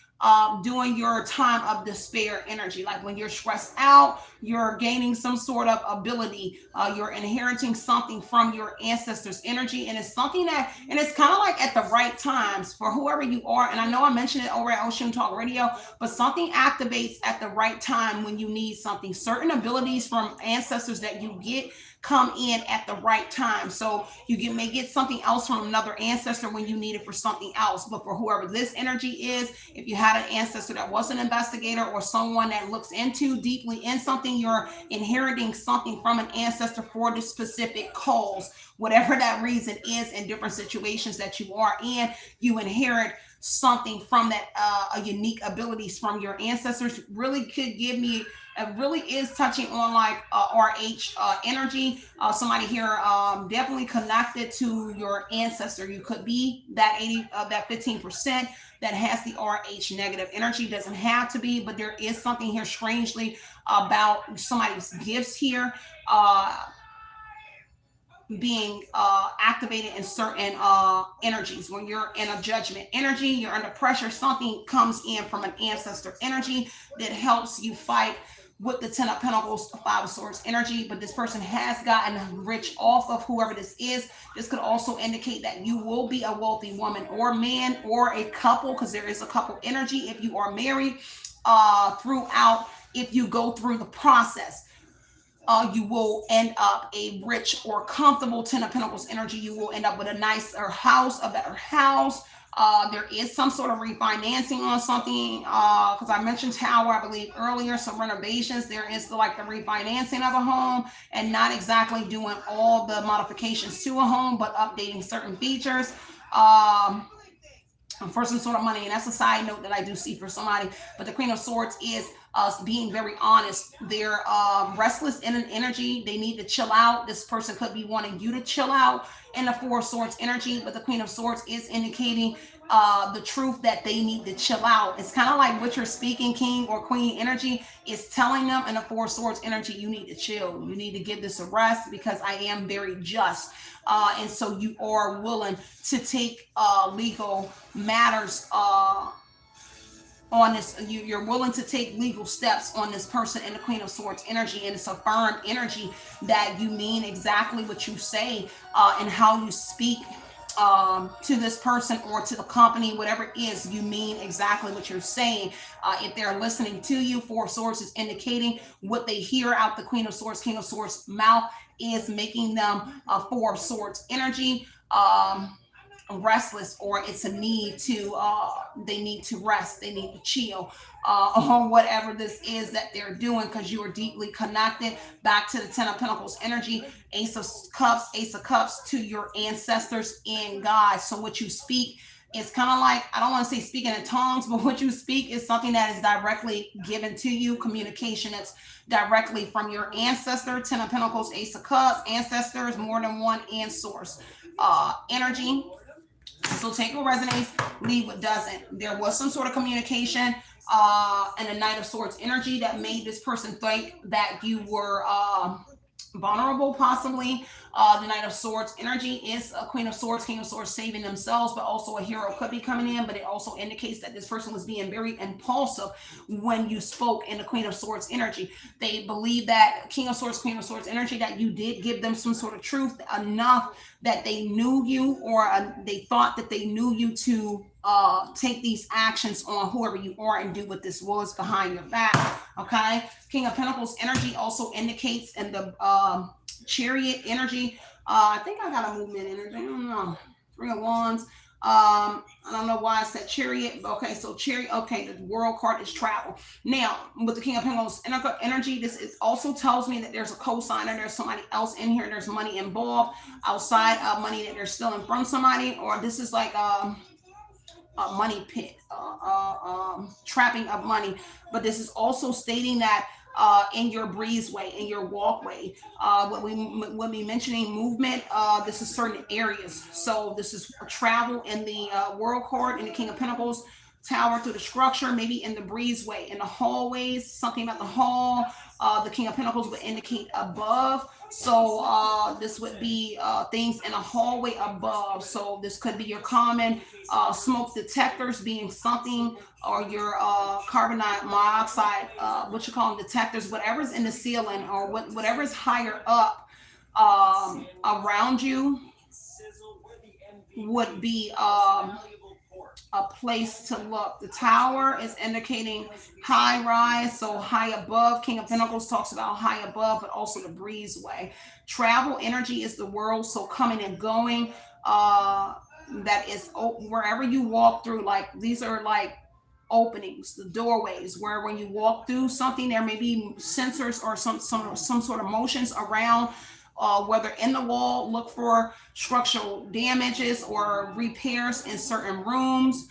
during your time of despair energy. Like when you're stressed out, you're gaining some sort of ability, you're inheriting something from your ancestors energy, and it's something that, and it's kind of like at the right times for whoever you are. And I know I mentioned it over at Oshun Talk Radio, but something activates at the right time when you need something. Certain abilities from ancestors that you get come in at the right time. So you may get something else from another ancestor when you need it for something else. But for whoever this energy is, if you had an ancestor that was an investigator or someone that looks into deeply in something, you're inheriting something from an ancestor for the specific cause, whatever that reason is. In different situations that you are in, you inherit something from that, a unique abilities from your ancestors. Really could give me, it really is touching on like RH energy. Somebody here definitely connected to your ancestor. You could be that 15% that has the RH negative energy. Doesn't have to be, but there is something here strangely about somebody's gifts here. being activated in certain energies. When you're in a judgment energy, you're under pressure, something comes in from an ancestor energy that helps you fight with the 10 of pentacles, 5 of swords energy. But this person has gotten rich off of whoever this is. This could also indicate that you will be a wealthy woman or man or a couple, because there is a couple energy if you are married. Throughout, if you go through the process, you will end up a rich or comfortable 10 of pentacles energy. You will end up with a nicer house, a better house. There is some sort of refinancing on something, because I mentioned tower, I believe earlier, some renovations. There is the refinancing of a home, and not exactly doing all the modifications to a home, but updating certain features. For some sort of money, and that's a side note that I do see for somebody. But the Queen of Swords is us being very honest. They're restless in an energy. They need to chill out. This person could be wanting you to chill out in the 4 of Swords energy, but the Queen of Swords is indicating the truth that they need to chill out. It's kind of like what you're speaking, King or Queen energy is telling them in the 4 of Swords energy, you need to chill. You need to give this a rest, because I am very just. And so you are willing to take legal matters on this. You're willing to take legal steps on this person in the Queen of Swords energy, and it's a firm energy that you mean exactly what you say, and how you speak to this person or to the company, whatever it is, you mean exactly what you're saying. If they're listening to you, 4 of Swords is indicating what they hear out the Queen of Swords, King of Swords mouth is making them a 4 of Swords energy. Restless, or it's a need to they need to rest, they need to chill on whatever this is that they're doing, because you are deeply connected back to the 10 of Pentacles energy, Ace of Cups to your ancestors in God. So what you speak is kind of like, I don't want to say speaking in tongues, but what you speak is something that is directly given to you, communication that's directly from your ancestor. 10 of Pentacles, Ace of Cups, ancestors, more than one, and source energy. So take what resonates, leave what doesn't. There was some sort of communication and a Knight of Swords energy that made this person think that you were vulnerable, possibly. The Knight of Swords energy is a Queen of Swords, King of Swords saving themselves, but also a hero could be coming in. But it also indicates that this person was being very impulsive when you spoke in the Queen of Swords energy. They believe that King of Swords, Queen of Swords energy, that you did give them some sort of truth enough that they knew you, or they thought that they knew you to take these actions on whoever you are and do what this was behind your back. Okay, King of Pentacles energy also indicates in the Chariot energy. I think I got a movement energy. I don't know. 3 of Wands. I don't know why I said Chariot. Okay, so Chariot. Okay, the World card is travel. Now, with the King of Pentacles energy, this also tells me that there's a co-signer. There's somebody else in here. There's money involved outside of money that they're stealing from somebody, or this is like a money pit, trapping of money. But this is also stating that in your breezeway, in your walkway, when we mentioning movement, this is certain areas. So this is travel in the World card, in the King of Pentacles, tower through the structure, maybe in the breezeway, in the hallways, something about the hall. The King of Pentacles would indicate above. So this would be things in a hallway above. So this could be your common smoke detectors being something, or your carbon monoxide, what you call them, detectors, whatever's in the ceiling, or whatever's higher up around you would be a place to look. The tower is indicating high rise, so high above. King of Pentacles talks about high above, but also the breezeway. Travel energy is the world, so coming and going. That is wherever you walk through. Like, these are like openings, the doorways, where when you walk through something, there may be sensors or some sort of motions around. Whether in the wall, look for structural damages or repairs in certain rooms,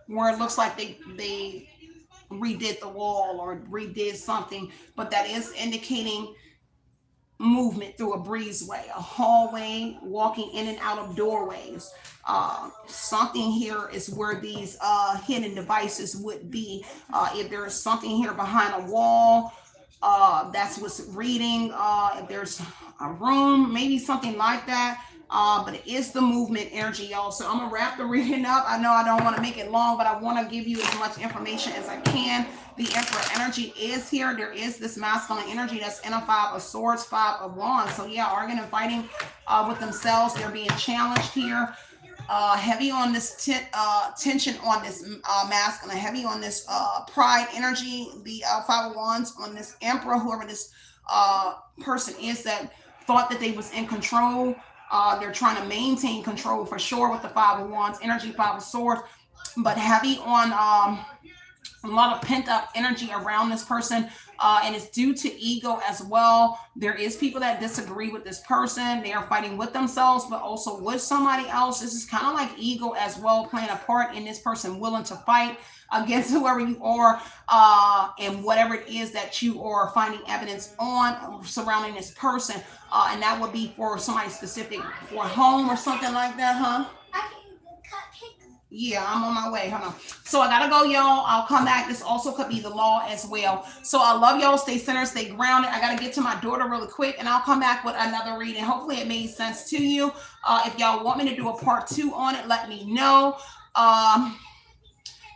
where it looks like they redid the wall or redid something, but that is indicating movement through a breezeway, a hallway, walking in and out of doorways. Something here is where these hidden devices would be. If there is something here behind a wall, that's what's reading. If there's a room, maybe something like that. But it is the movement energy, y'all. So I'm gonna wrap the reading up. I know I don't want to make it long, but I want to give you as much information as I can. The Emperor energy is here. There is this masculine energy that's in a Five of Swords, Five of Wands. So yeah, arguing and fighting with themselves. They're being challenged here. Heavy on this tension on this masculine, heavy on this pride energy. The Five of Wands on this Emperor, whoever this person is that thought that they was in control. They're trying to maintain control for sure with the Five of Wands energy, Five of Swords, but heavy on a lot of pent up energy around this person. And it's due to ego as well. There is people that disagree with this person. They are fighting with themselves, but also with somebody else. This is kind of like ego as well, playing a part in this person willing to fight against whoever you are, and whatever it is that you are finding evidence on surrounding this person. And that would be for somebody specific, for a home or something like that, huh? Yeah, I'm on my way. Hold on. So I gotta go, y'all. I'll come back. This also could be the law as well. So I love y'all. Stay centered, stay grounded. I gotta get to my daughter really quick, and I'll come back with another reading. Hopefully it made sense to you. If y'all want me to do a part 2 on it, let me know.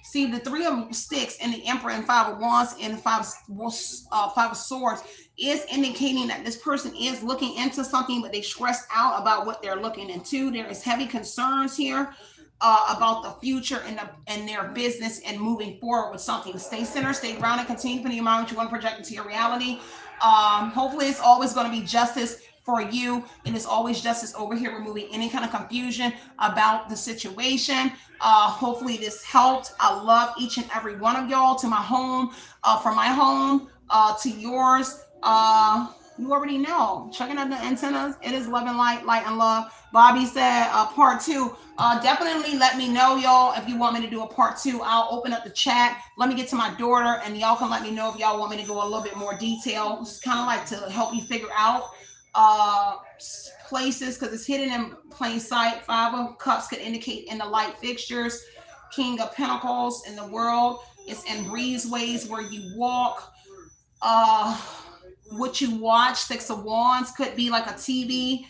See, the Three of Sticks and the Emperor and Five of Wands and Five of Swords is indicating that this person is looking into something, but they stressed out about what they're looking into. There is heavy concerns here about the future and their business and moving forward with something. Stay centered, stay grounded, continue putting your mind what you want to project into your reality. Hopefully it's always going to be justice for you, and it's always justice over here, removing any kind of confusion about the situation. Hopefully this helped. I love each and every one of y'all. To my home, from my home to yours. You already know. Checking out the antennas. It is love and light, light and love. Bobby said part 2. Definitely let me know, y'all, if you want me to do a part 2. I'll open up the chat. Let me get to my daughter, and y'all can let me know if y'all want me to go a little bit more detail. It's kind of like to help you figure out places, because it's hidden in plain sight. Five of Cups could indicate in the light fixtures. King of Pentacles in the world. It's in breezeways where you walk. What you watch. Six of Wands could be like a TV.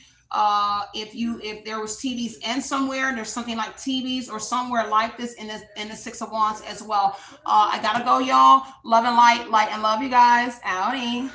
If there was TVs in somewhere, there's something like TVs or somewhere like this in the Six of Wands as well. I gotta go, y'all. Love and light, light and love, you guys. Outie.